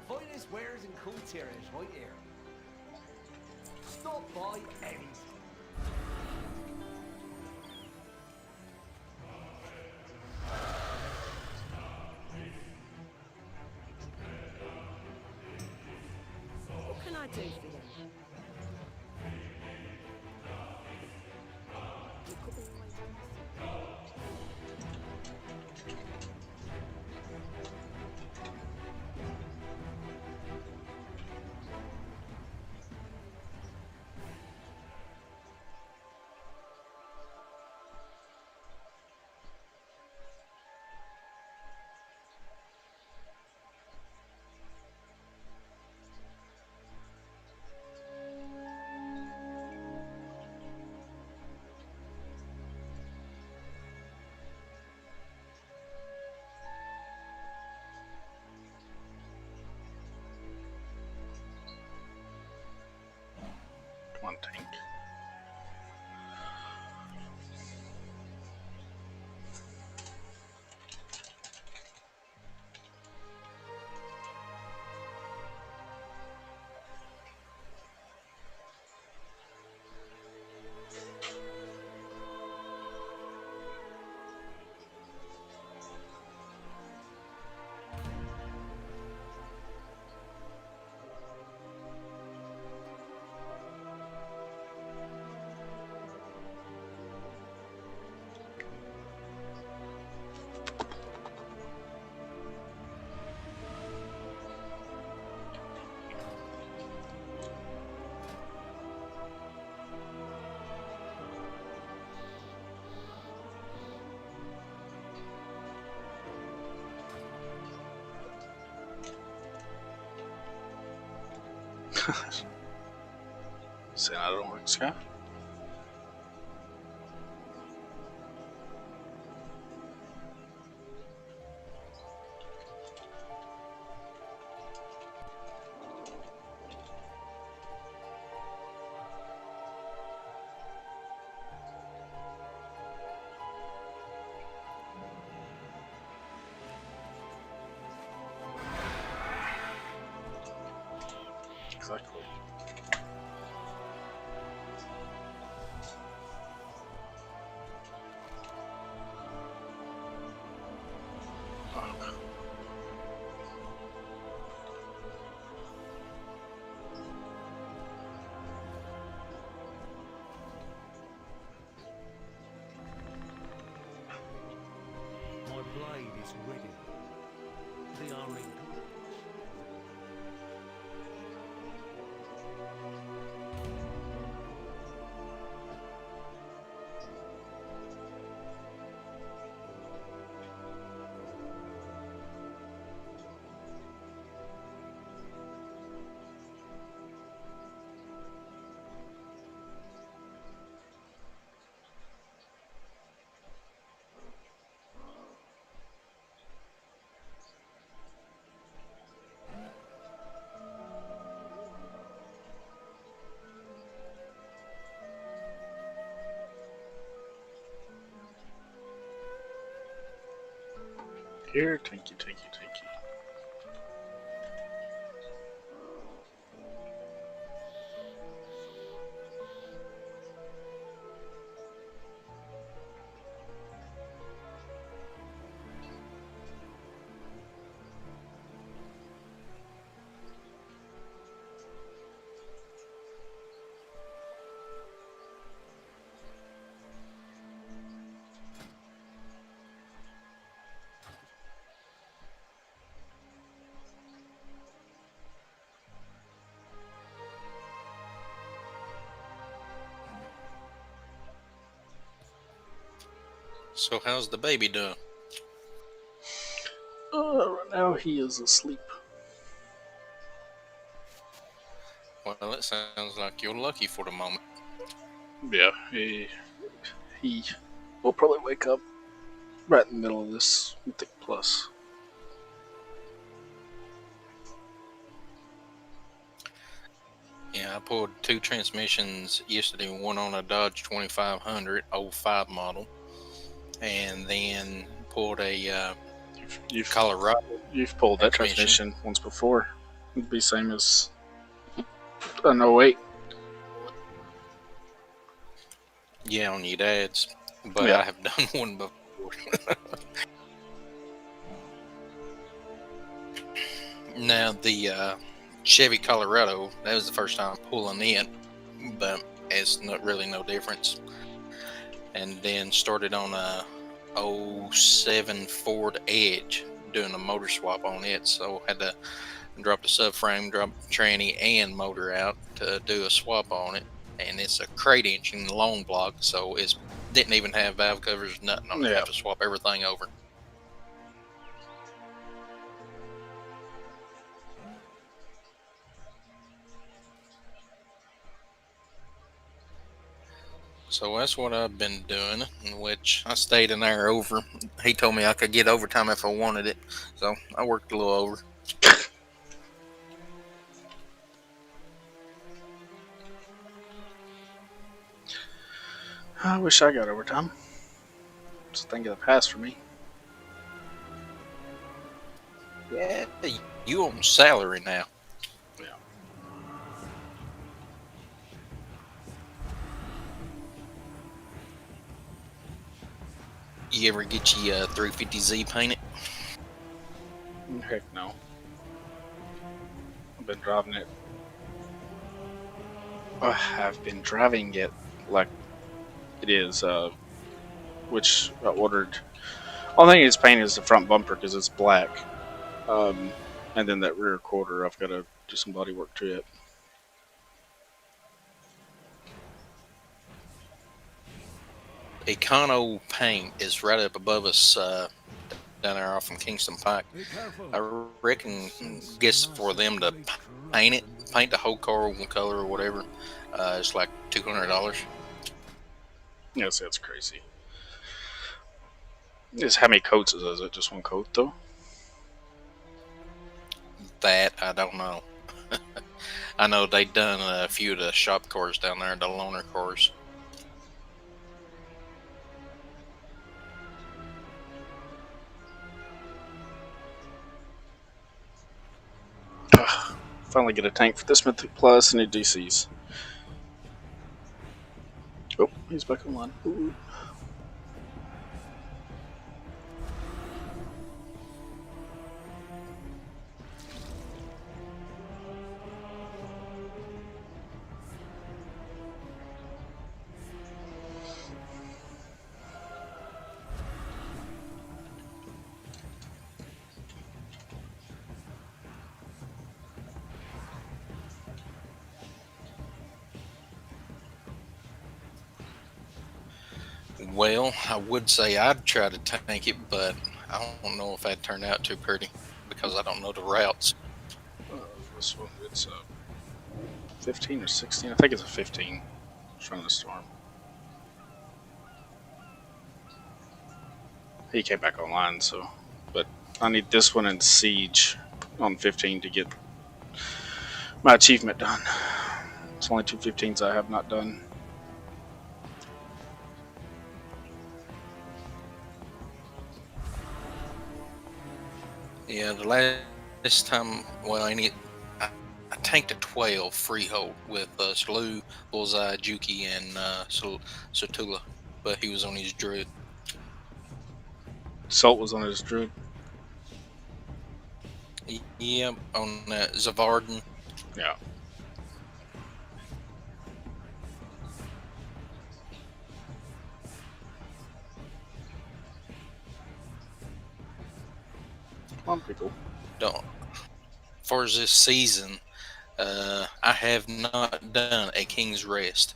Finest wares and cool tiers right here. Stop by anytime. What can I do for you? You could always... One tank. Senador Mexica. Exactly. My blade is ready. The army. Here, thank you, thank you, thank you. So how's the baby doing? Right now he is asleep. Well, it sounds like you're lucky for the moment. Yeah, he will probably wake up right in the middle of this Mythic Plus. Yeah, I pulled two transmissions yesterday, one on a Dodge 2500 05 model, and then pulled a You've Colorado you've pulled that transmission. transmission once before. It'd be same as an 08. Yeah, on your dad's, but Yeah, I have done one before. Now, the Chevy Colorado, that was the first time pulling it, but it's not really no difference. And then started on a '07 Ford Edge, doing a motor swap on it. So had to drop the subframe, drop the tranny and motor out to do a swap on it. And it's a crate engine long block, so it didn't even have valve covers, nothing on it. yeah. Have to swap everything over. So that's what I've been doing, in which I stayed an hour over. He told me I could get overtime if I wanted it, so I worked a little over. I wish I got overtime. It's a thing of the past for me. Yeah, you on salary now. Yeah. You ever get your 350Z painted? Heck no. I've been driving it. I've been driving it like it is, which I ordered. Only thing it's painted is the front bumper because it's black. Um, and then that rear quarter, I've got to do some body work to it. Econo Paint is right up above us down there off from Kingston Pike. Be careful. I reckon, guess for them to paint the whole car one color or whatever, it's like $200. Yes, that's crazy. Is how many coats is it? Just one coat though? That I don't know. I know they done a few of the shop cars down there, the loaner cars. Ugh, finally get a tank for this Mythic Plus and new DCs. Oh, he's back online. Ooh. Well, I would say I'd try to tank it, but I don't know if that turned out too pretty because I don't know the routes. This one, it's a 15 or 16. I think it's a 15. Trying to storm. He came back online, so. But I need this one in Siege on 15 to get my achievement done. It's only two 15s I have not done. Yeah, the last time, well, I tanked a 12 freehold with Slew, Bullseye, Juki, and Satula, but he was on his druid. Salt was on his druid. Yeah, on Zavarden. Yeah. Come on, people. Don't. For this season, I have not done a King's Rest.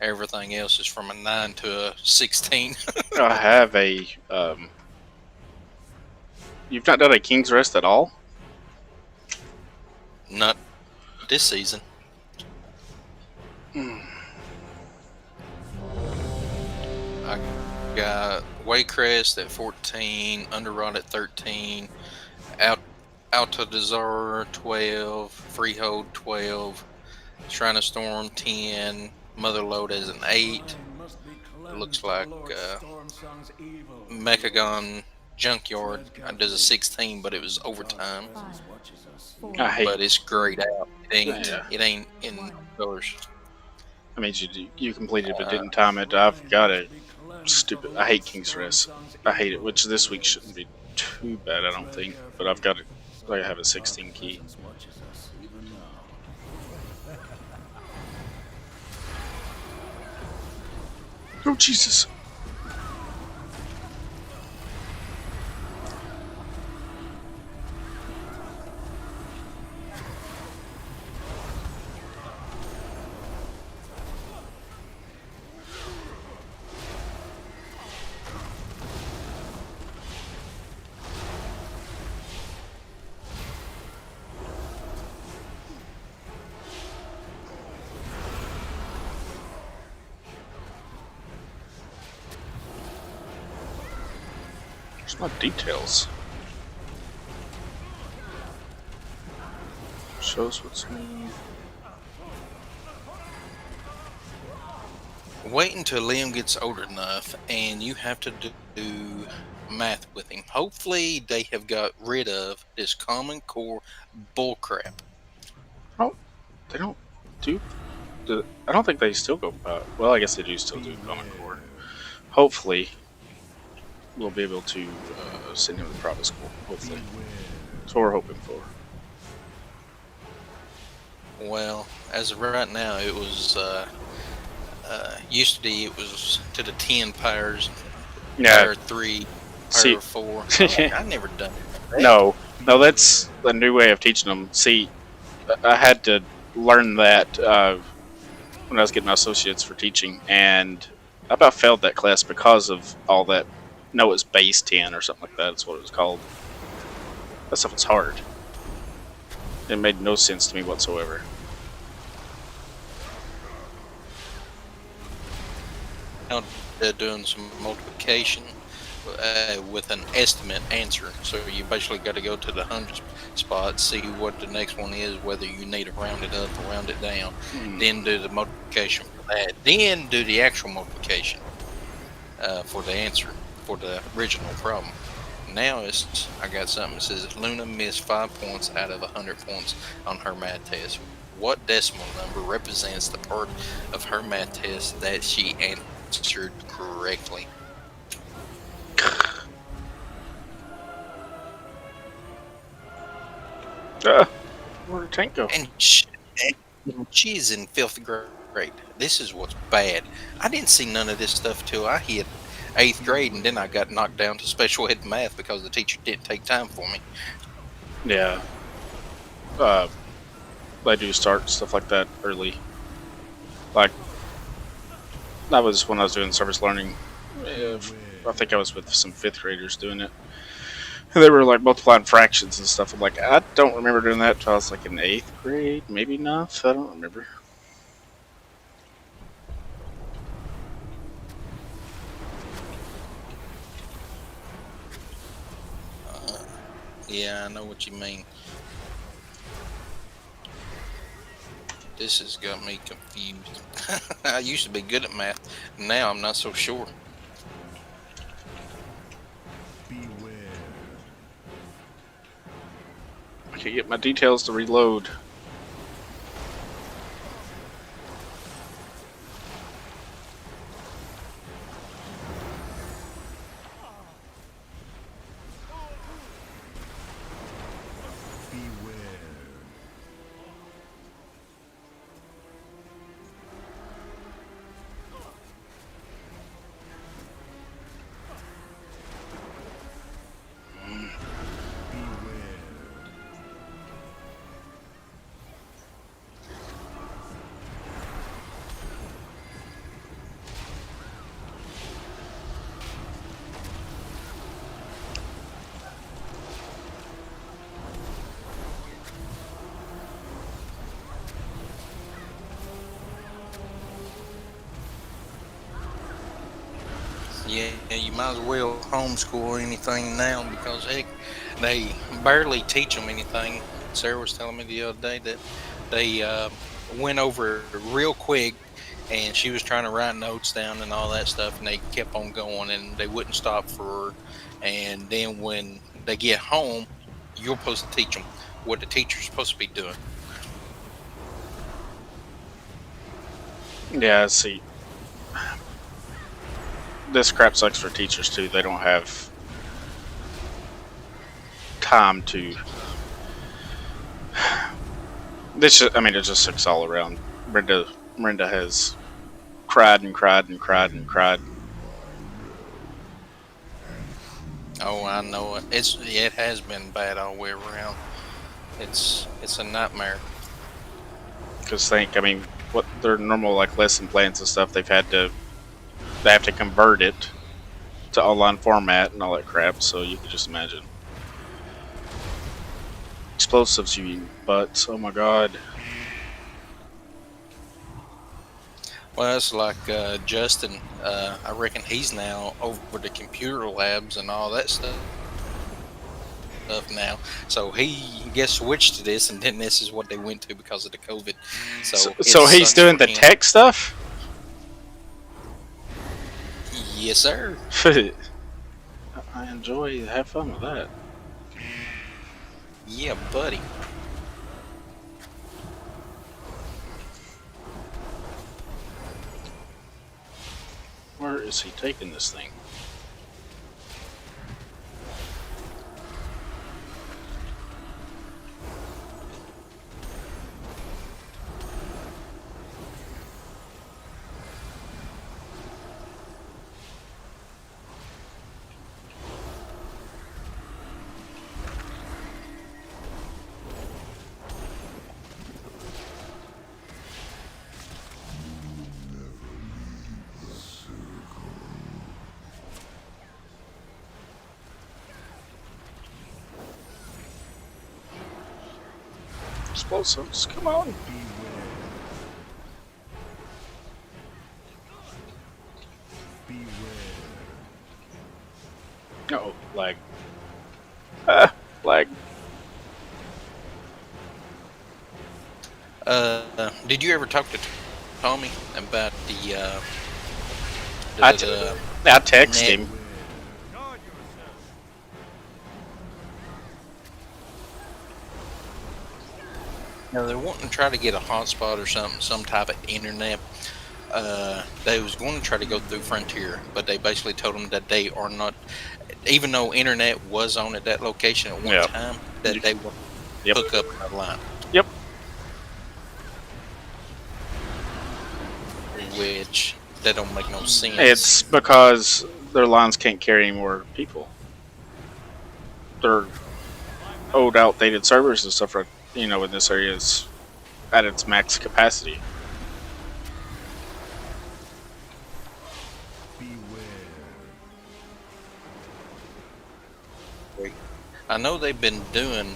Everything else is from a 9 to a 16. I have a. You've not done a King's Rest at all? Not this season. I got Waycrest at 14, Underrot at 13, Alta Desire 12, Freehold 12, Shrine of Storm 10, Motherlode as an 8. It looks like Mechagon Junkyard does a 16, but it was overtime. 5, 4, I hate. But it's grayed out. Yeah. It ain't in colors. I mean, you completed but didn't time it. I've got a stupid. I hate King's Rest. I hate it, which this week shouldn't be too bad, I don't think. But I've got it. I have a 16 key. Oh Jesus! There's my details. Shows what's new. Wait until Liam gets old enough and you have to do math with him. Hopefully, they have got rid of this Common Core bullcrap. Oh, they don't do. I don't think they still go. Well, I guess they do still do Common Core. Hopefully, we'll be able to send him to private school. Hopefully, that's what we're hoping for. Well, as of right now, it was yesterday. It was to the 10 powers, power 3, See, power 4. I never done it. no, that's the new way of teaching them. See, I had to learn that when I was getting my associates for teaching, and I about failed that class because of all that. No, it's base 10 or something like that. That's what it was called. That stuff was hard. It made no sense to me whatsoever. Now they're doing some multiplication with an estimate answer. So you basically got to go to the hundreds spot, see what the next one is, whether you need to round it up or round it down, then do the multiplication for that, then do the actual multiplication for the answer for the original problem. Now I got something that says Luna missed 5 points out of 100 points on her math test. What decimal number represents the part of her math test that she answered correctly? Where'd the tank go? And she's in 5th grade. This is what's bad. I didn't see none of this stuff till I hit 8th grade, and then I got knocked down to special ed math because the teacher didn't take time for me. Yeah. I do start stuff like that early. Like, that was when I was doing service learning. I think I was with some 5th graders doing it. And they were like multiplying fractions and stuff. I'm like, I don't remember doing that until I was like in 8th grade, maybe not. I don't remember. Yeah, I know what you mean. This has got me confused. I used to be good at math. Now I'm not so sure. I can't get my details to reload. you might as well homeschool anything now because heck, they barely teach them anything. Sarah was telling me the other day that they went over it real quick, and she was trying to write notes down and all that stuff, and they kept on going, and they wouldn't stop for her. And then when they get home, you're supposed to teach them what the teacher's supposed to be doing. Yeah, see, this crap sucks for teachers too. They don't have time to. I mean, it just sucks all around. Brenda has cried and cried and cried and cried. Oh, I know it. It has been bad all the way around. It's a nightmare. Because I mean, what their normal like lesson plans and stuff, they have to convert it to online format and all that crap. So you can just imagine explosives, you butts. Oh my god. Well, it's like Justin. I reckon he's now over the computer labs and all that stuff now. So he gets switched to this, and then this is what they went to because of the COVID. So So it he's sucks doing for the him. tech stuff. Yes, sir. I enjoy. Have fun with that. Yeah, buddy. Where is he taking this thing? Explosives, come on. Oh, lag. Lag. Did you ever talk to Tommy about the I text net? him. No, they're wanting to try to get a hotspot or something, some type of internet. They was going to try to go through Frontier, but they basically told them that they are not, even though internet was on at that location at one Yeah. time, that they will Yep. hook up a line. Yep. Which that don't make no sense. It's because their lines can't carry any more people. They're old, outdated servers and stuff. In this area is at its max capacity. I know they've been doing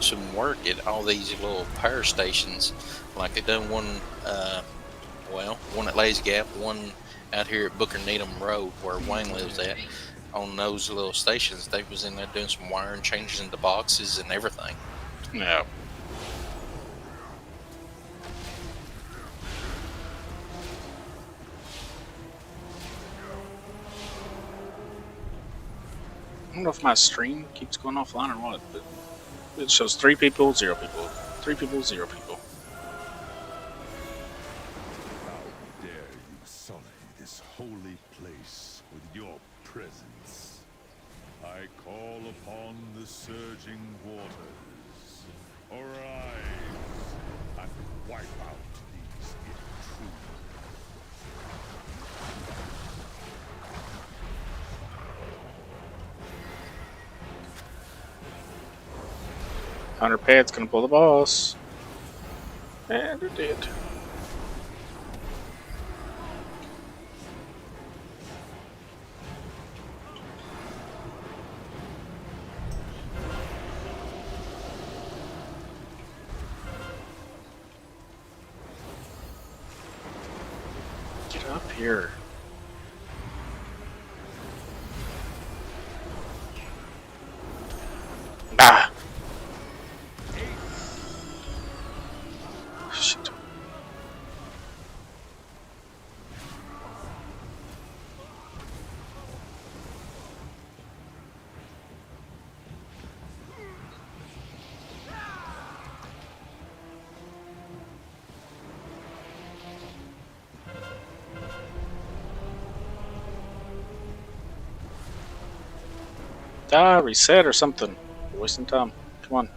some work at all these little power stations. Like they done one, one at Lazy Gap, one out here at Booker Needham Road where Wayne lives at. On those little stations, they was in there doing some wiring changes in the boxes and everything. Yeah. I don't know if my stream keeps going offline or what, but it shows 3 people, 0 people. 3 people, 0 people. How dare you sully this holy place with your presence? I call upon the surging waters. Arise and wipe out these intruders. 100 pad's gonna pull the boss. And it did. Get up here. Ah! Shit. Ah, reset or something. You're wasting time. Come on.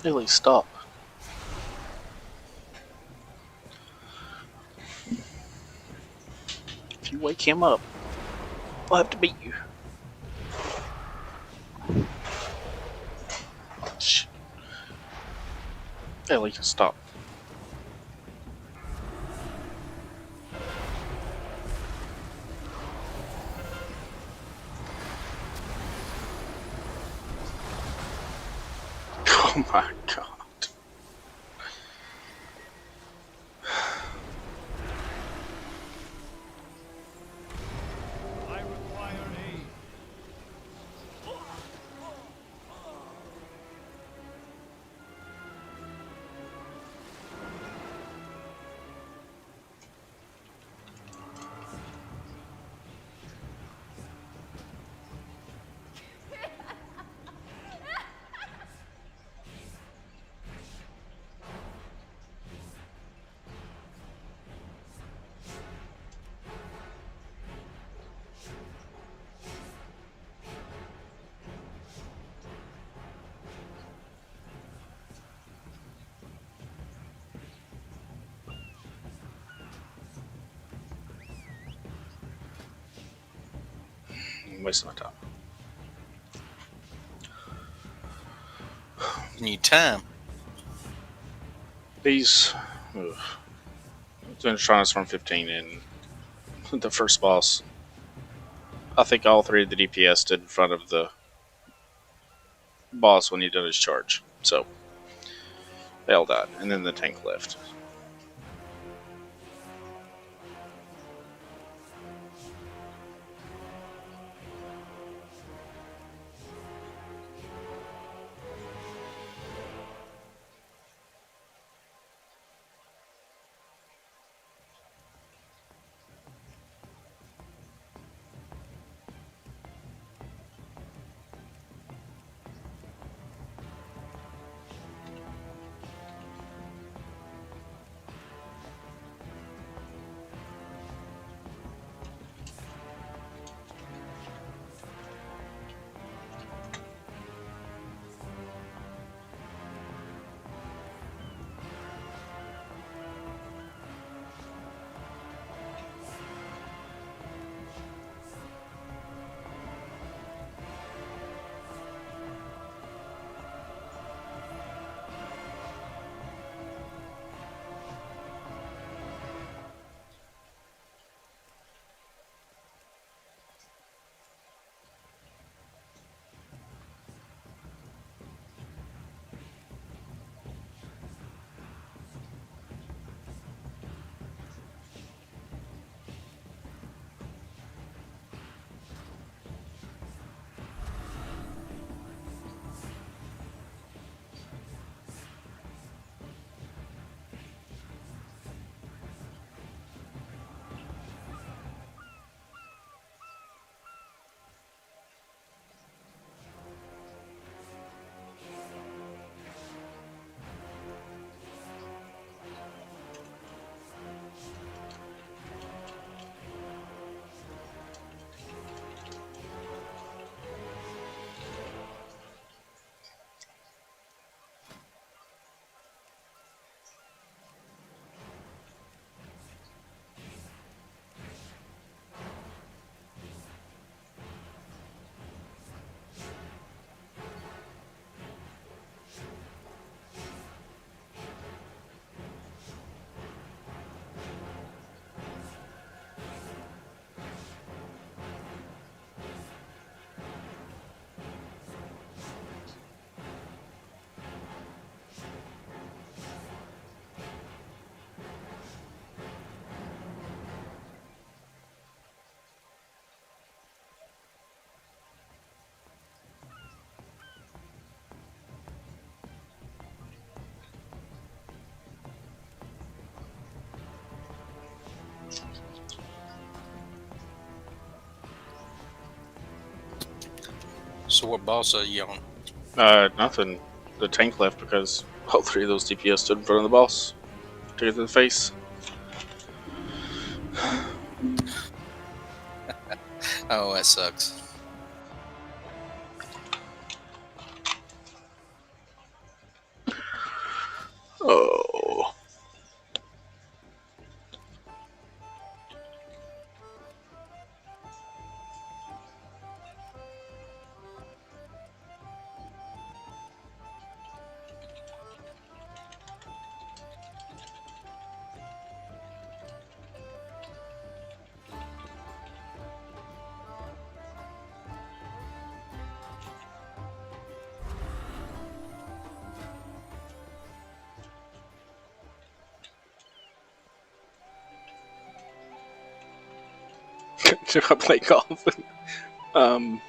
Really, stop. If you wake him up, I'll have to beat you. Shh. Ellie, stop. Oh my god. I require aid. I'm wasting my time. You need time. These. Ugh. It's been trying to storm 15 and the first boss. I think all three of the DPS stood in front of the boss when he did his charge. So they all died. And then the tank left. So what boss are you on? Nothing. The tank left because all three of those DPS stood in front of the boss to get to the face. Oh, that sucks. Oh. Do I play golf? um.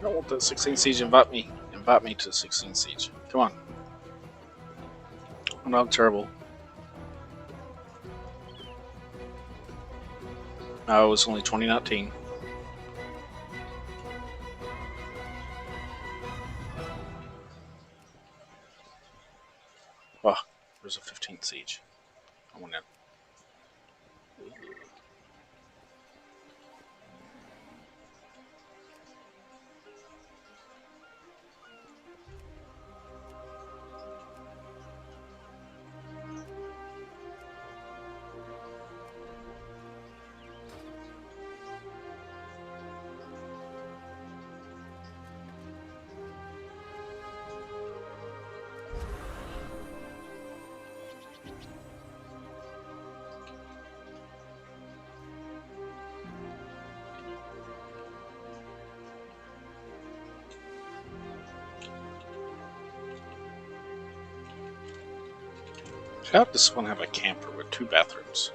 I want the 16 siege. Invite me. Invite me to 16 siege. Come on. Oh, no, I'm terrible. No, it was only 2019. Oh, there's a 15th siege. I want in. How does this one have a camper with 2 bathrooms?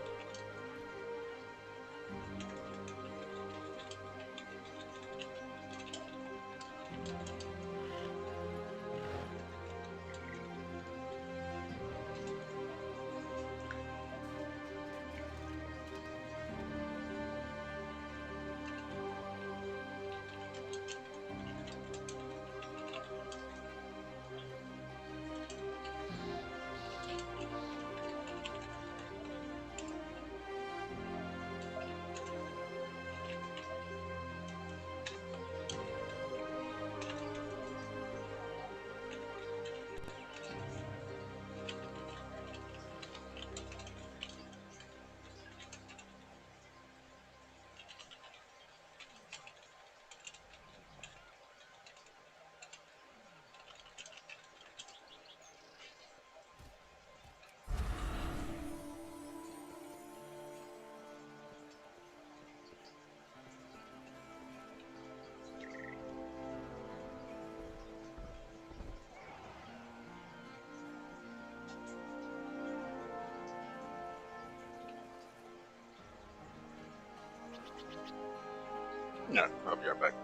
No, I'll be right back.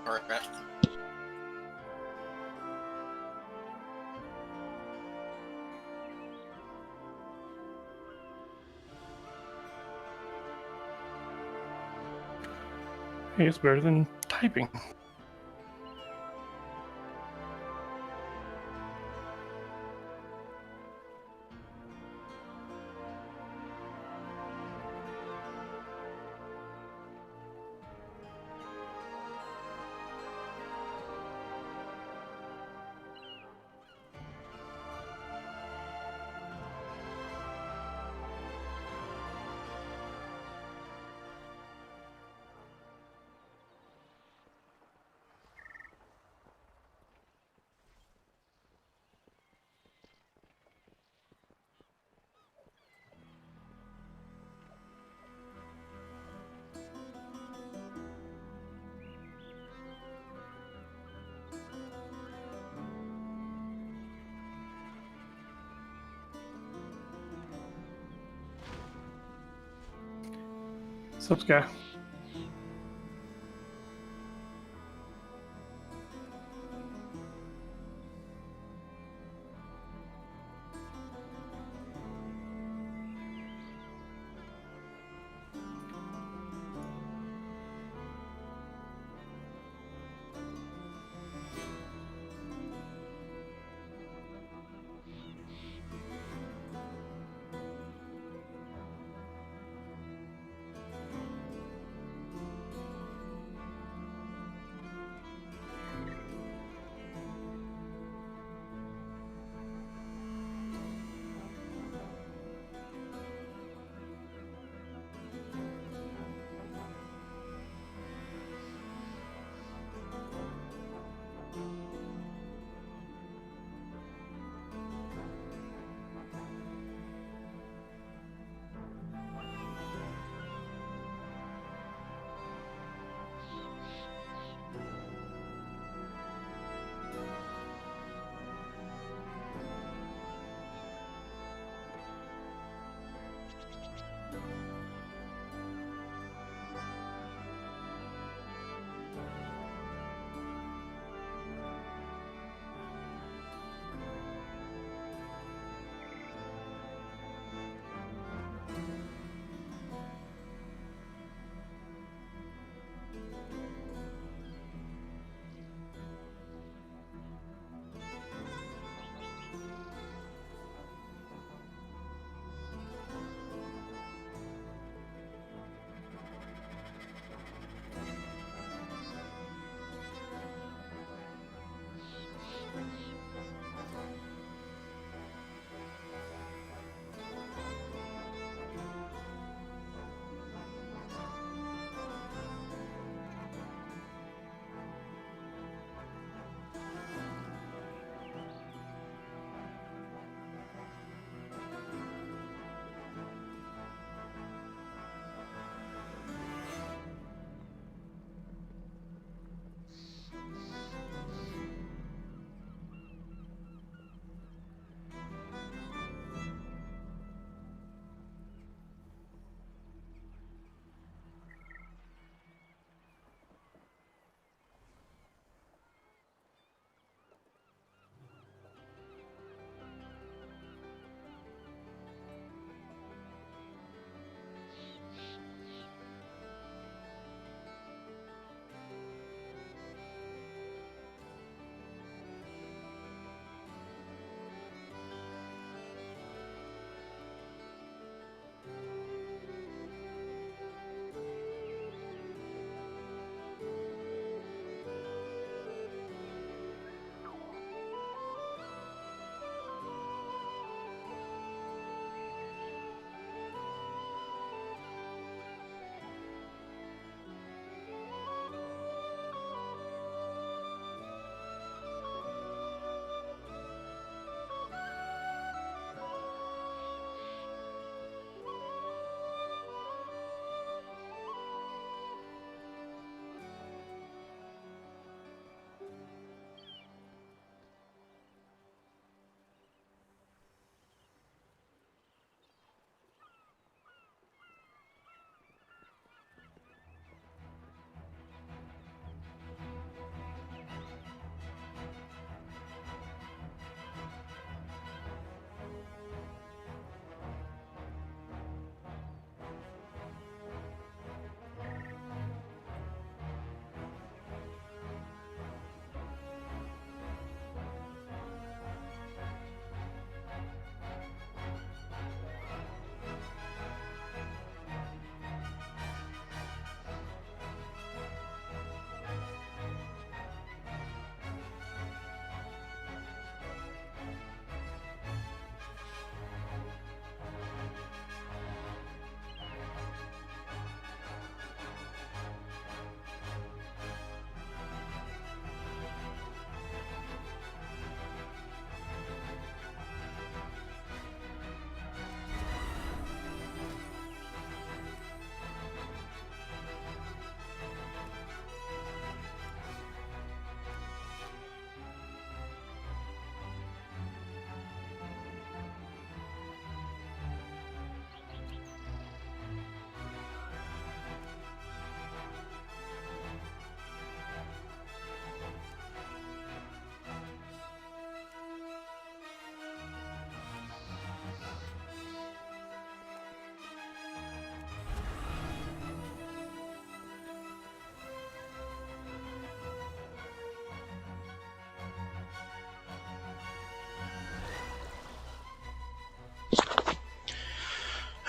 All right. Hey, it's better than typing. What's up, Sky?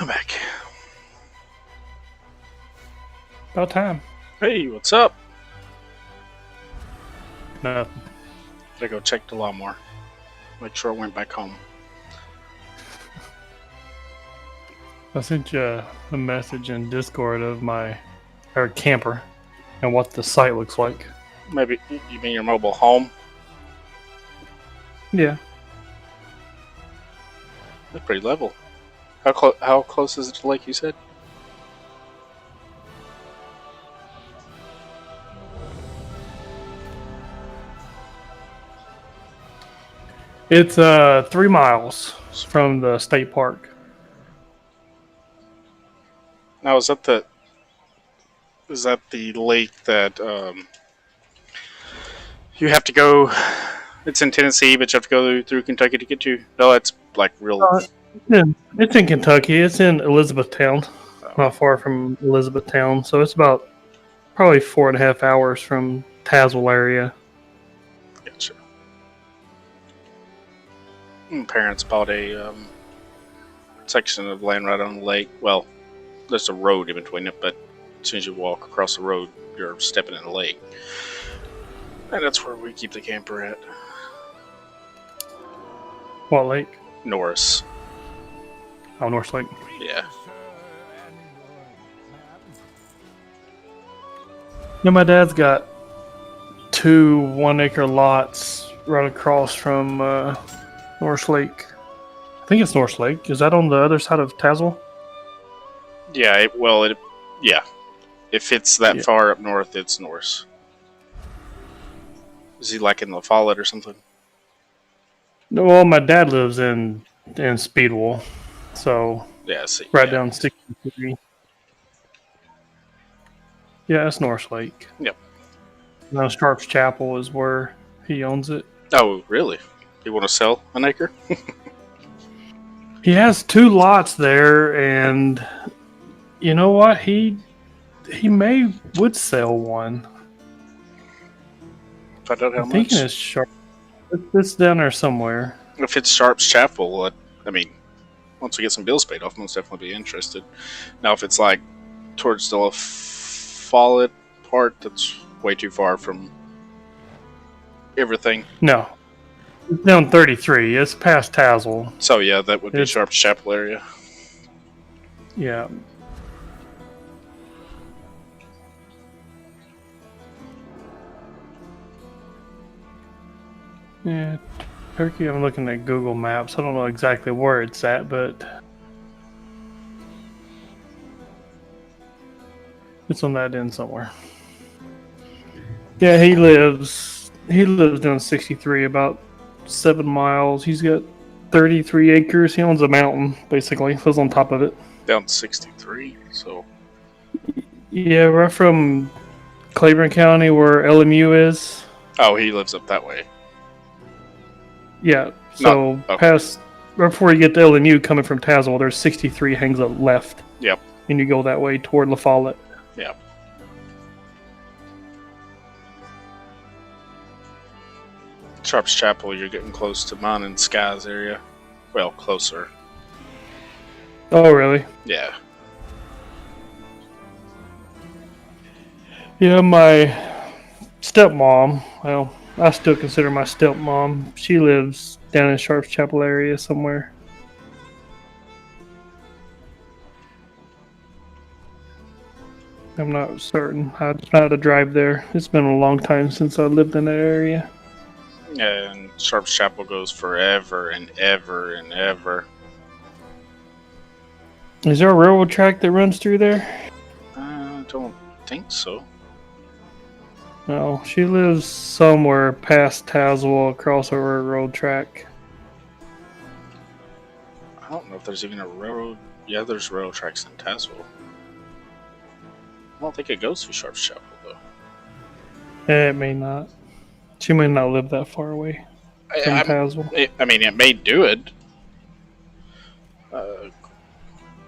I'm back. About time. Hey, what's up? Nothing. Gotta go check the lawnmower. Make sure I went back home. I sent you a message in Discord of our camper and what the site looks like. Maybe you mean your mobile home? Yeah. That's pretty level. How close is it to the lake, you said? It's 3 miles from the state park. Now, is that the lake that you have to go? It's in Tennessee, but you have to go through Kentucky to get to. No, it's like real. Yeah, it's in Kentucky. It's in Elizabethtown, not far from Elizabethtown. So it's about probably 4.5 hours from Tazewell area. Gotcha. My parents bought a section of land right on the lake. Well, there's a road in between it, but as soon as you walk across the road, you're stepping in the lake. And that's where we keep the camper at. What lake? Norris. Oh, North Lake. Yeah. Yeah, my dad's got 2 1-acre lots right across from North Lake. I think it's North Lake. Is that on the other side of Tazewell? Yeah, yeah. If it's that far up north, it's Norris. Is he like in La Follette or something? No, well, my dad lives in Speedwell, so Yeah, I see. right Yeah. down 63. Yeah, it's North Lake. Yep. Now Sharp's Chapel is where he owns it. Oh, really? You want to sell an acre? He has 2 lots there, and you know what? He would sell one. Find out how I'm much. thinking it's Sharp. It's down there somewhere. If it's Sharp's Chapel, I mean, once we get some bills paid off, most definitely be interested. Now, if it's like towards the La Follette part, that's way too far from everything. No, it's down 33. It's past Tazewell. So yeah, that would be It's- Sharp's Chapel area. Yeah. Yeah, Turkey. I'm looking at Google Maps. I don't know exactly where it's at, but it's on that end somewhere. Yeah, he lives down 63, about 7 miles. He's got 33 acres. He owns a mountain, basically. Lives on top of it. Down 63. So Yeah, right from Claiborne County, where LMU is. oh, he lives up that way. Yeah, so okay. past right before you get to LMU, coming from Tazewell, there's 63 hangs up left, Yep. and you go that way toward La Follette. Yep. Sharp's Chapel, you're getting close to mine and Sky's area. Well, closer. Oh, really? Yeah. Yeah, my stepmom, well, I still consider my stepmom, she lives down in Sharp's Chapel area somewhere. I'm not certain. I just know how to drive there. It's been a long time since I lived in that area. And Sharp's Chapel goes forever and ever and ever. Is there a railroad track that runs through there? I don't think so. No, she lives somewhere past Tazewell across a railroad track. I don't know if there's even a railroad. Yeah, there's railroad tracks in Tazewell. I don't think it goes through Sharp's Chapel, though. It may not. She may not live that far away from Tazewell. I mean, it may do it.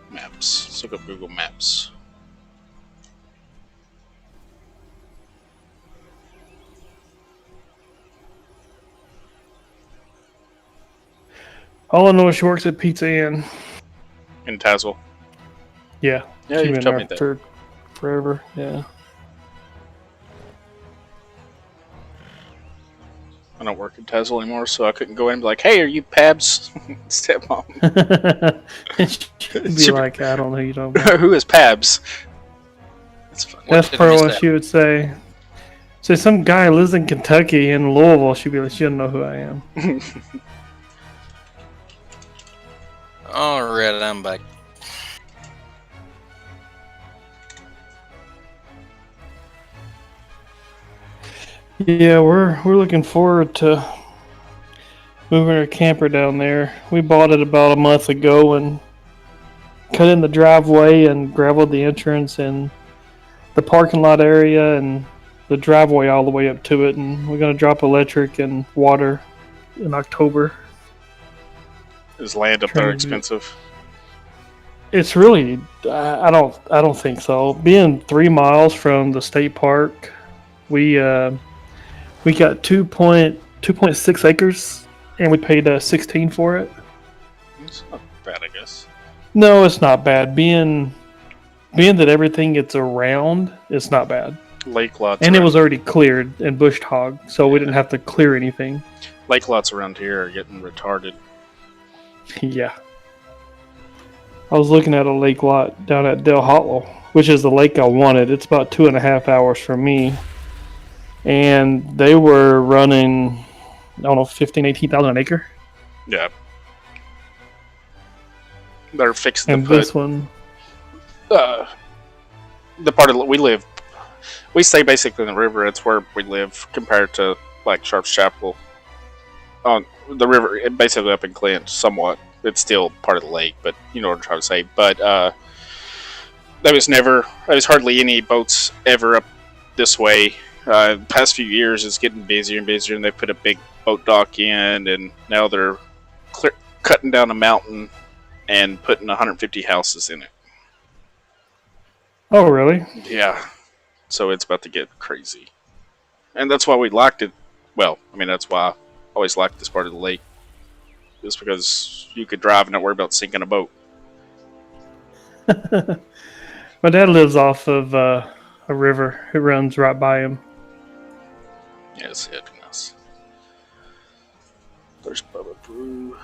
Maps. Let's look up Google Maps. All I know is she works at Pizza Inn. In Tazewell. Yeah. Yeah, She's you've been told there me that. for forever. Yeah. I don't work at Tazwell anymore, so I couldn't go in and be like, "Hey, are you Pab's stepmom?" She'd be She'd be- like, I don't know who you talking about. Who is Pab's? That's funny. What That's did I probably miss what that? she would say. Say some guy lives in Kentucky in Louisville. She'd be like, she doesn't know who I am. Alright, I'm back. Yeah, we're looking forward to moving our camper down there. We bought it about a month ago and cut in the driveway and graveled the entrance and the parking lot area and the driveway all the way up to it. And we're gonna drop electric and water in October. Is land up there expensive? It's really I don't think so. Being 3 miles from the state park, we got 2.6 acres, and we paid 16 for it. It's not bad, I guess. No, it's not bad. Being that everything it's around, it's not bad. Lake lots. And it around- was already cleared and bushed hog, so we didn't have to clear anything. Lake lots around here are getting retarded. Yeah. I was looking at a lake lot down at Del Hollow, which is the lake I wanted. It's about 2.5 hours from me. And they were running, I don't know, 18,000 an acre. Yeah. They're fixing And to put this one, the part of we stay basically in the river. It's where we live compared to like Sharps Chapel. On the river, basically up in Clint, somewhat. It's still part of the lake, but you know what I'm trying to say. But there was hardly any boats ever up this way. The past few years, it's getting busier and busier, and they put a big boat dock in, and now they're cutting down a mountain and putting 150 houses in it. oh really? Yeah, so it's about to get crazy, and that's why we liked it. Well, I mean, that's why I always liked this part of the lake, just because you could drive and not worry about sinking a boat. My dad lives off of a river. It runs right by him. Yes, it's nice. There's Bubba Brew.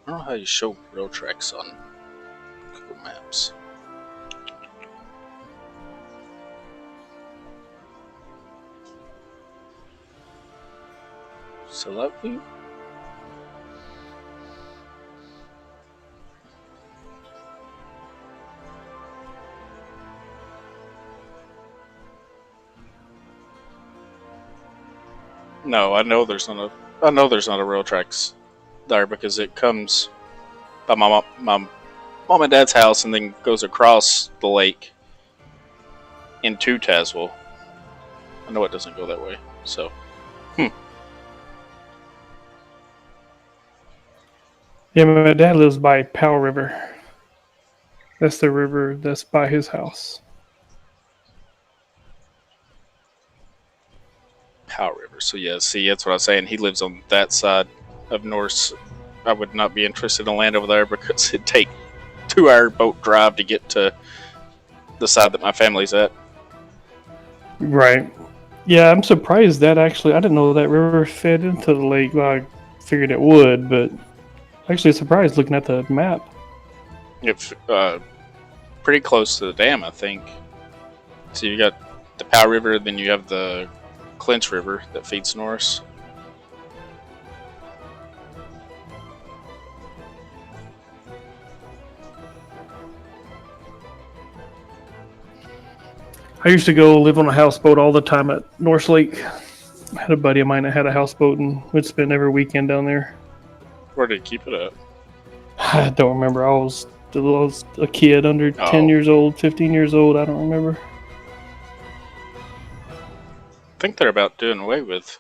I don't know how you show rail tracks on Google Maps. So that view? No, I know there's not a rail tracks there because it comes by my mom and dad's house and then goes across the lake into Tazwell. I know it doesn't go that way, so. Yeah, my dad lives by Powell River. That's the river that's by his house. Powell River. So yeah, see, that's what I was saying. He lives on that side of Norse. I would not be interested in land over there because it'd take 2-hour boat drive to get to the side that my family's at. Right. Yeah, I'm surprised that actually, I didn't know that river fed into the lake. Well, I figured it would, but actually surprised looking at the map. It's pretty close to the dam, I think. So you got the Powell River, then you have the Clinch River that feeds Norris. I used to go live on a houseboat all the time at North Lake. I had a buddy of mine that had a houseboat and would spend every weekend down there. Where did he keep it at? I don't remember. I was a kid under 10 Oh. years old, 15 years old. I don't remember. I think they're about doing away with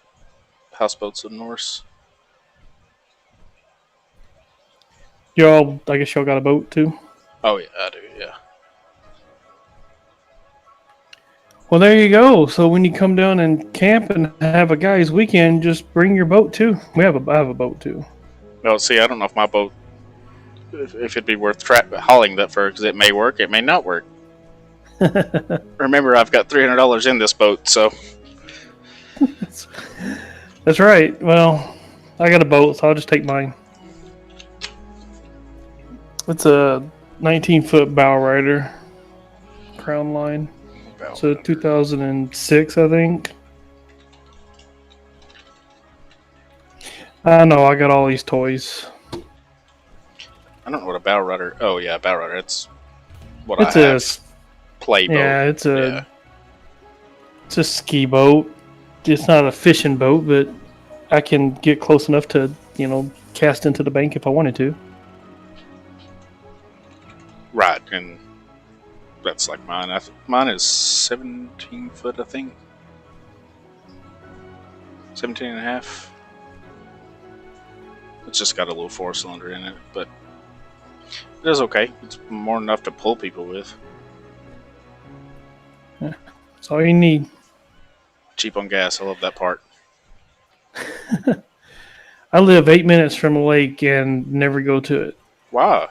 houseboats in Norse. I guess y'all got a boat too? Oh yeah, I do, yeah. Well, there you go. So when you come down and camp and have a guy's weekend, just bring your boat too. I have a boat too. No, see, I don't know if my boat if it'd be worth hauling that fur, because it may work, it may not work. Remember, I've got $300 in this boat, so That's right. Well, I got a boat, so I'll just take mine. It's a 19-foot bow rider, crown line. So 2006, I think. I know, I got all these toys. I don't know what a bow rider. Oh yeah, bow rider. It's what It's I a have. Play boat. yeah, it's a ski boat. It's not a fishing boat, but I can get close enough to, cast into the bank if I wanted to. Right, and that's like mine. Mine is 17 foot, I think. 17 and a half. It's just got a little 4-cylinder in it, but it is okay. It's more than enough to pull people with. That's all you need. Cheap on gas. I love that part. I live 8 minutes from a lake and never go to it. Wow.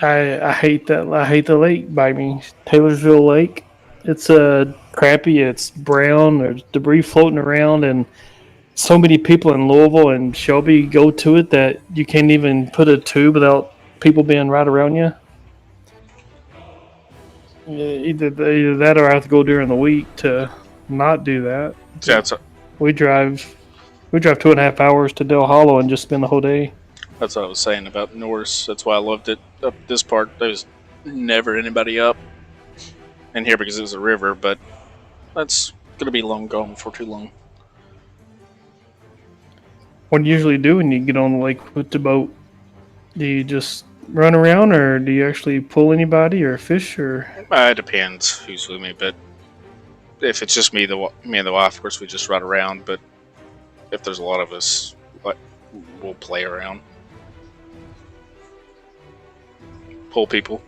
I hate that. I hate the lake by me, Taylorsville Lake. It's crappy. It's brown. There's debris floating around, and so many people in Louisville and Shelby go to it that you can't even put a tube without people being right around you. Either that, or I have to go during the week to not do that. Yeah, We drive 2.5 hours to Del Hollow and just spend the whole day. that's what I was saying about Norse. That's why I loved it. Up this part, there was never anybody up in here because it was a river, but that's gonna be long gone for too long. What do you usually do when you get on the lake with the boat? Do you just run around, or do you actually pull anybody or fish? Or It depends who's with me, but if it's just me and the wife, of course we just ride around. But if there's a lot of us, we'll play around, pull people.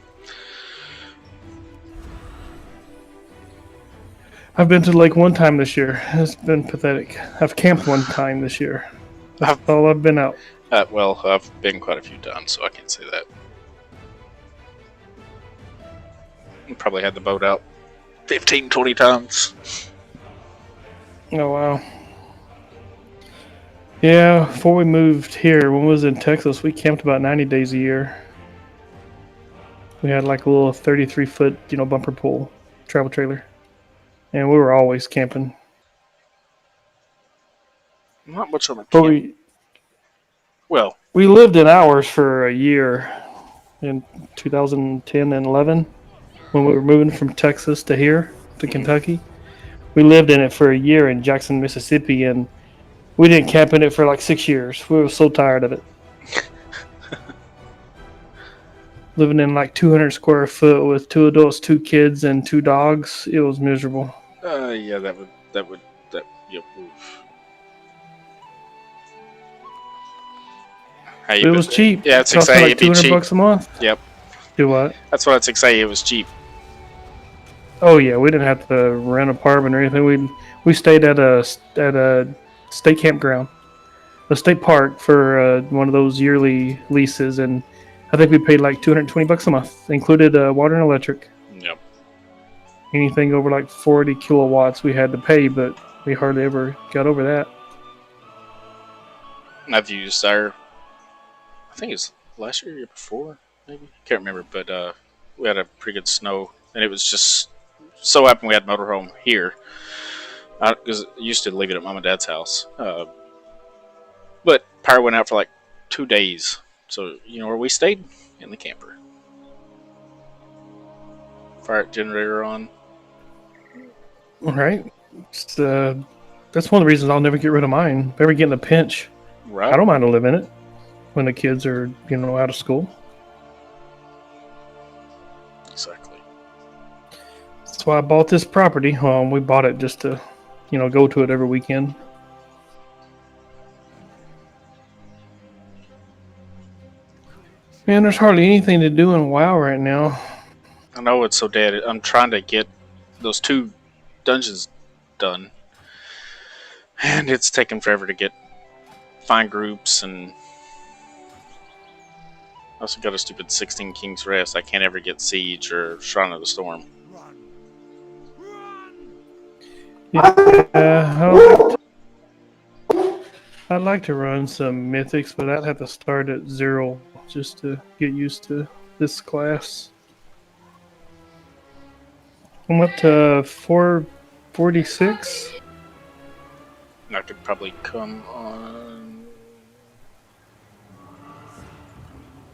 I've been to the lake one time this year. It's been pathetic. I've camped one time this year. That's all I've been out. Well, I've been quite a few times, so I can't say that. Probably had the boat out 15, 20 times. Oh, wow. Yeah, before we moved here, when we was in Texas, we camped about 90 days a year. We had like a little 33-foot, bumper pool, travel trailer. And we were always camping. Not much on the But camp. we lived in ours for a year in 2010 and 11 when we were moving from Texas to here, to Kentucky. We lived in it for a year in Jackson, Mississippi, and we didn't camp in it for like 6 years. We were so tired of it. Living in like 200 square foot with 2 adults, 2 kids, and 2 dogs, it was miserable. Yeah, yep. Oof. Hey, It was cheap. Yeah, it's It cost me exciting. like 200 bucks a month. Yep. Do what? That's what it's exciting. It was cheap. Oh yeah, we didn't have to rent an apartment or anything. We stayed at a state campground, a state park for one of those yearly leases, and I think we paid like 220 bucks a month, included water and electric. Yep. Anything over like 40 kilowatts we had to pay, but we hardly ever got over that. I've used our, I think it's last year, year before, maybe. Can't remember, but we had a pretty good snow, and it was just so happened we had motorhome here because I used to leave it at mom and dad's house. But power went out for like 2 days, so you know where we stayed? In the camper. Fire generator on. All right, that's one of the reasons I'll never get rid of mine. If I ever get in a pinch, Right. I don't mind to live in it when the kids are out of school. Exactly. That's why I bought this property. We bought it just to, go to it every weekend. Man, there's hardly anything to do in WoW right now. I know it's so dead. I'm trying to get those 2 dungeons done, and it's taken forever to find groups and I also got a stupid 16 King's Rest. I can't ever get Siege or Shrine of the Storm. Run! Run! Yeah, I'd like to run some mythics, but I'd have to start at 0 just to get used to this class. I'm up to 446. I could probably come on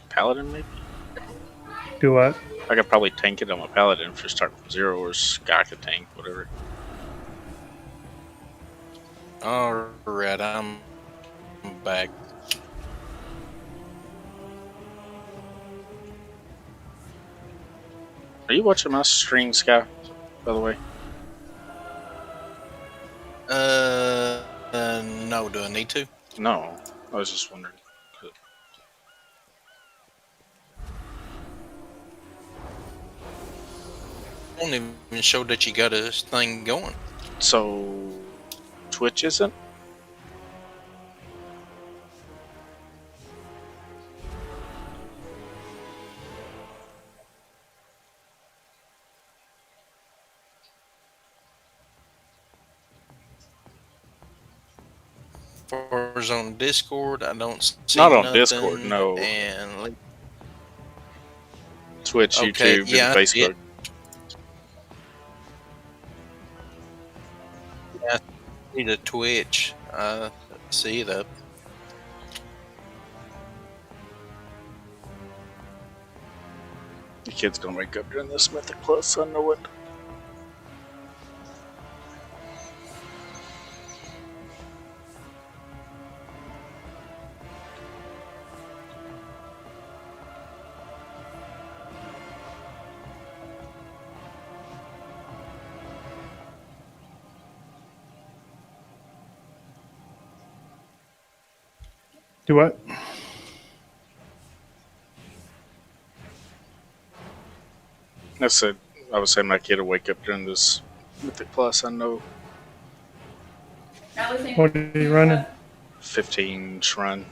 Paladin, maybe? Do what? I could probably tank it on my Paladin if you're starting from 0, or Sky could tank, whatever. Alright, I'm back. Are you watching my stream, Sky, by the way? No, do I need to? No. I was just wondering. I don't even show that you got a thing going. So, Twitch isn't? Far as on Discord, I don't see Not on nothing, Discord, no. And Twitch, Okay, YouTube, yeah, and I see Facebook. it. I see the Twitch. See the The kid's gonna wake up during this Mythic Plus, I know it. Do what? I said, I was saying my kid will wake up during this Mythic Plus, I know. What are you running? 15 Shrine.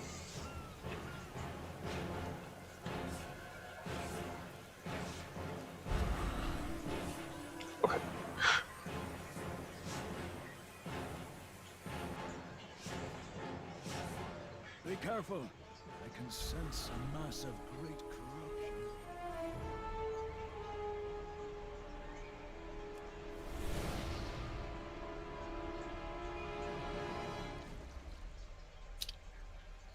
Okay. Be careful. I can sense a mass of great corruption.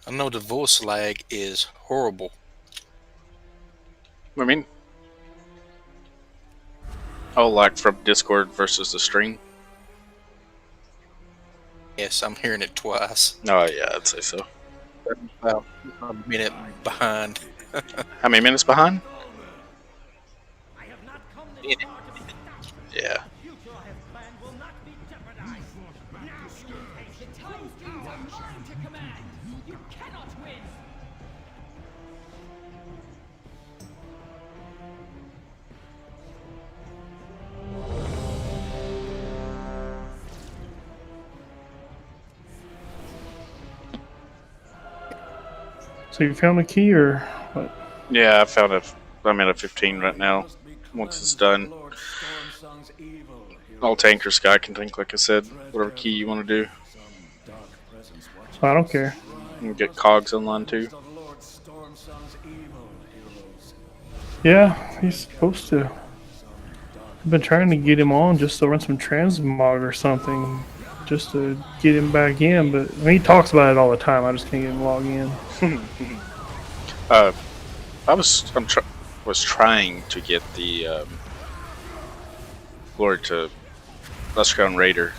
I know the voice lag is horrible. I mean, oh, like from Discord versus the stream? Yes, I'm hearing it twice. Oh, yeah, I'd say so. About a minute behind. How many minutes behind? I have not come this Minute. far to be stopped. Yeah. The future I have planned will not be jeopardized. Now the Time Kings are mine to command. You cannot win. So you found the key or what? Yeah, I found I'm at a 15 right now. Once it's done, all tank or Sky can tank, like I said. Whatever key you want to do. I don't care. You can get cogs online too. Yeah, he's supposed to. I've been trying to get him on just to run some transmog or something, just to get him back in. But I mean, he talks about it all the time. I just can't get him logged in. I was trying to get the Lord to Luscrown Raider.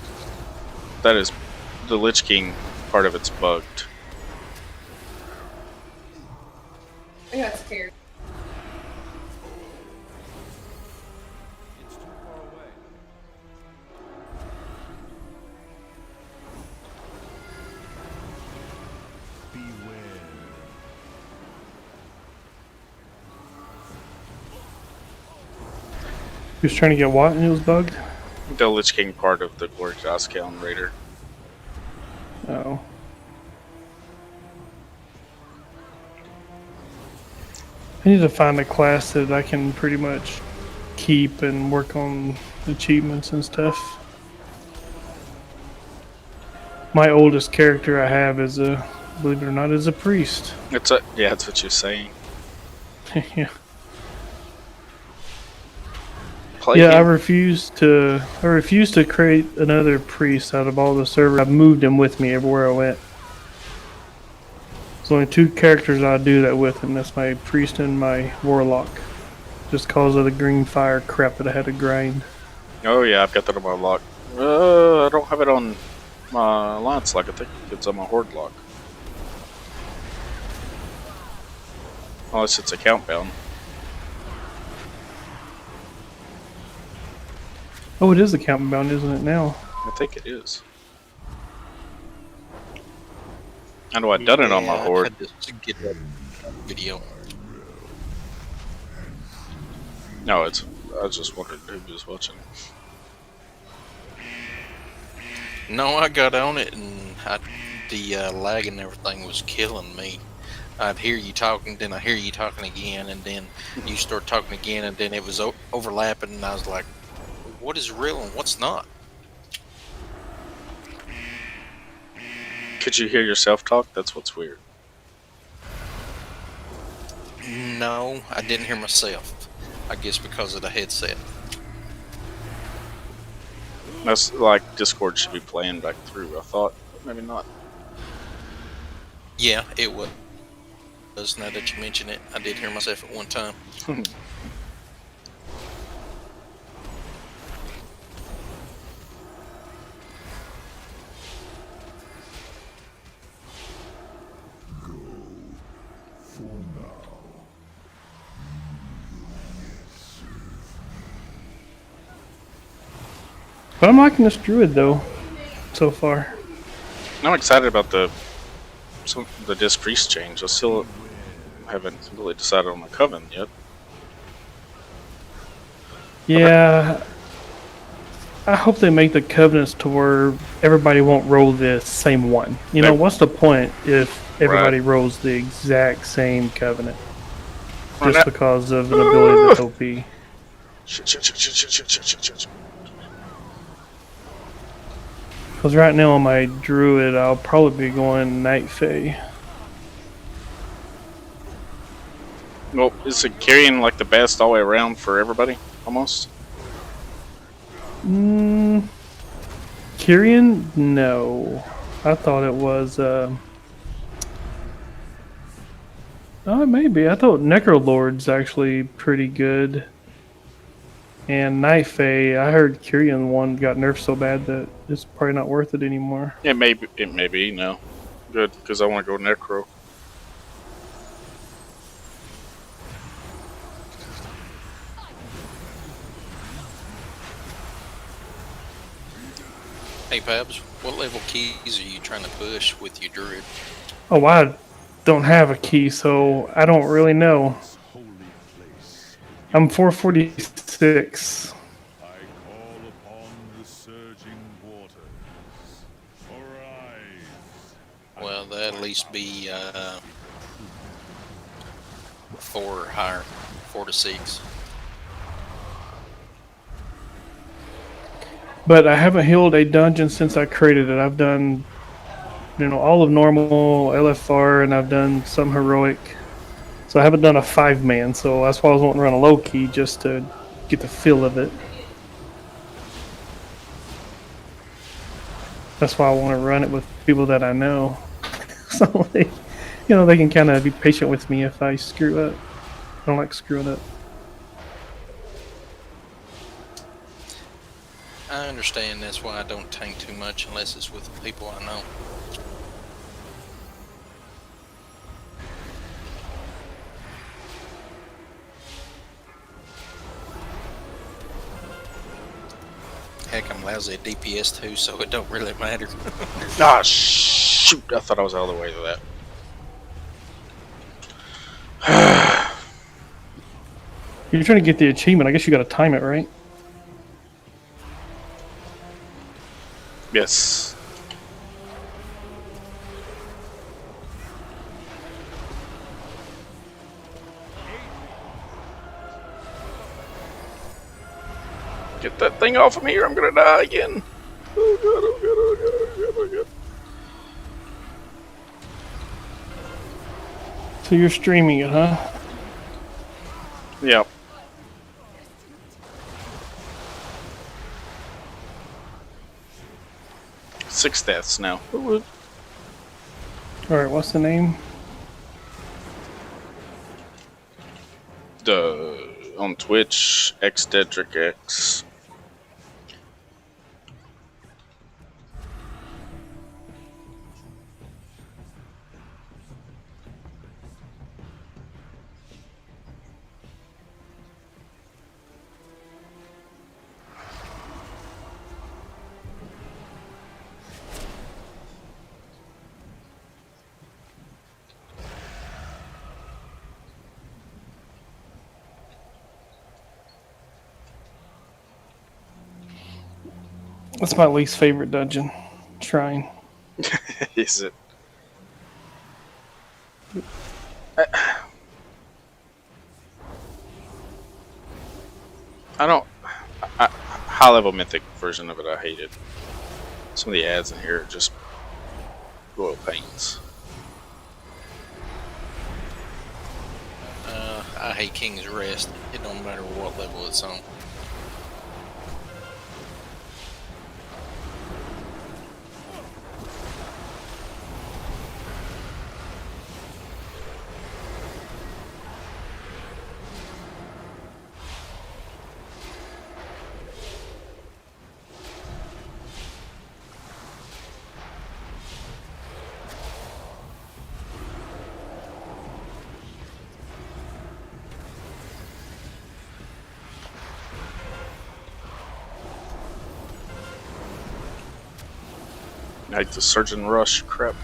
That is the Lich King part of it's bugged. I got scared. It's too far away. Beware. He was trying to get what and it was bugged? The Lich King part of the Lord Luscrown Raider. Oh. I need to find a class that I can pretty much keep and work on achievements and stuff. My oldest character I have is a, believe it or not, is a priest. Yeah, that's what you're saying. Yeah. Play Yeah, I him. refuse to create another priest out of all the servers. I've moved him with me everywhere I went. There's only 2 characters I do that with, and that's my priest and my warlock. Just cause of the green fire crap that I had to grind. Oh yeah, I've got that on my lock. I don't have it on my alliance lock. I think it's on my horde lock. Unless it's account bound. Oh, it is account bound, isn't it now? I think it is. I know I've done it on my Yeah, I horde. had to get that video. No, I was just wondering who was watching. No, I got on it and the lag and everything was killing me. I'd hear you talking, then I hear you talking again, and then you start talking again, and then it was overlapping, and I was like, what is real and what's not? Could you hear yourself talk? That's what's weird. No, I didn't hear myself. I guess because of the headset. That's like Discord should be playing back through, I thought. But maybe not. Yeah, it was. Now that you mention it, I did hear myself at one time. But I'm liking this druid though, so far. I'm excited about the disc priest change. I still haven't really decided on my coven yet. Yeah, I hope they make the covenants to where everybody won't roll the same one. You know, what's the point if everybody rolls the exact same covenant? Just because of an ability that's OP. Because right now on my druid, I'll probably be going Night Fae. Well, is it carrying like the best all the way around for everybody, almost? Kyrian? No. I thought it was, oh, maybe. I thought Necrolord's actually pretty good. And Night Fae, I heard Kyrian one got nerfed so bad that it's probably not worth it anymore. It may be, no. Good, because I want to go Necro. Hey, Pabs, what level keys are you trying to push with your druid? Oh, I don't have a key, so I don't really know. I'm 446. I call upon the surging waters. Arise. Well, that'd at least be 4 or higher, 4 to 6. But I haven't healed a dungeon since I created it. I've done, all of normal, LFR, and I've done some heroic. So I haven't done a 5-man, so that's why I was wanting to run a low key, just to get the feel of it. That's why I want to run it with people that I know. So they can kind of be patient with me if I screw up. I don't like screwing up. I understand that's why I don't tank too much unless it's with the people I know. Heck, I'm lousy at DPS too, so it don't really matter. Ah, shoot! I thought I was out of the way of that. You're trying to get the achievement. I guess you got to time it, right? Yes. Get that thing off of me or I'm gonna die again. Oh god, oh god, oh god, oh god, oh god. So you're streaming it, huh? Yep. Six deaths now. Alright, what's the name? On Twitch, XDedricX. That's my least favorite dungeon. Shrine. Is it? I don't. High level mythic version of it, I hate it. Some of the ads in here are just royal pains. I hate King's Rest. It don't matter what level it's on. Like the Surgeon Rush crap.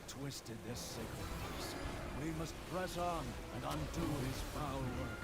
Twisted this sacred peace. We must press on and undo his foul work.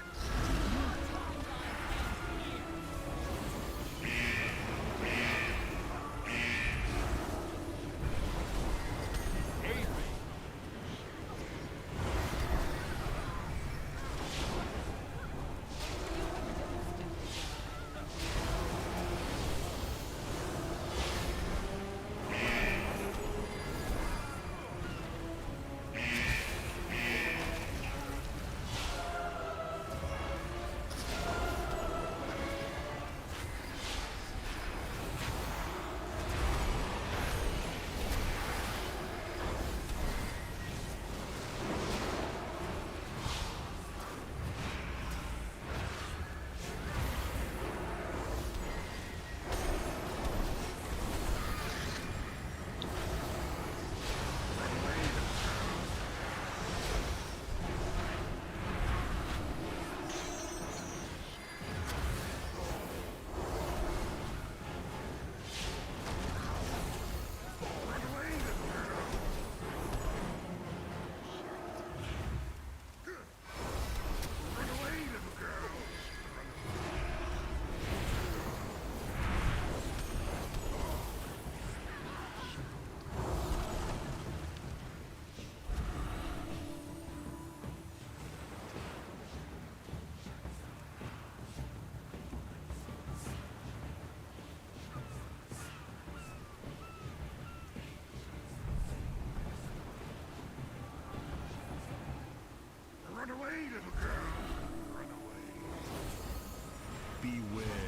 Beware.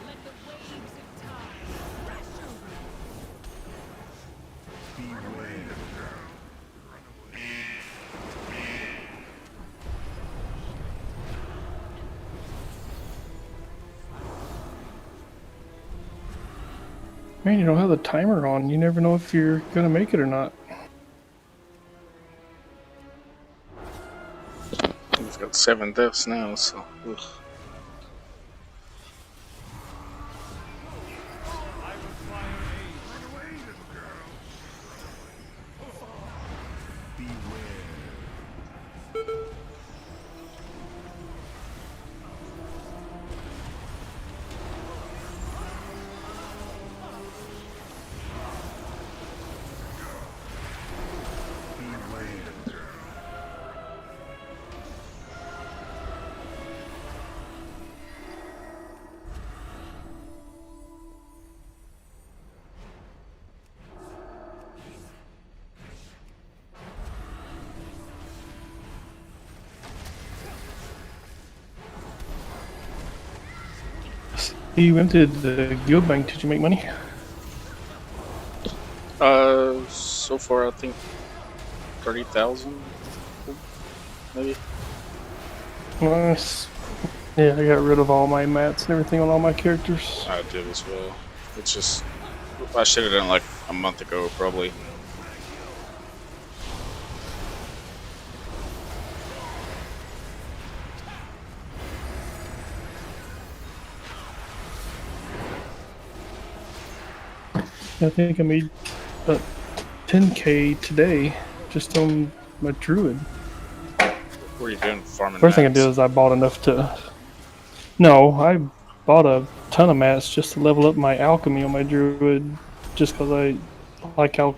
Let the waves of time crash over you. Beware. Man, you don't have the timer on. You never know if you're gonna make it or not. He's got 7 deaths now, so. Ugh. You went to the guild bank. Did you make money? So far I think 30,000, maybe. Nice. Yeah, I got rid of all my mats and everything on all my characters. I did as well. It's just I should have done it like a month ago, probably. I think I made 10K today just on my druid. What are you doing, farming? First thing I mats? did is I bought enough to. No, I bought a ton of mats just to level up my alchemy on my druid, just because I like alchemy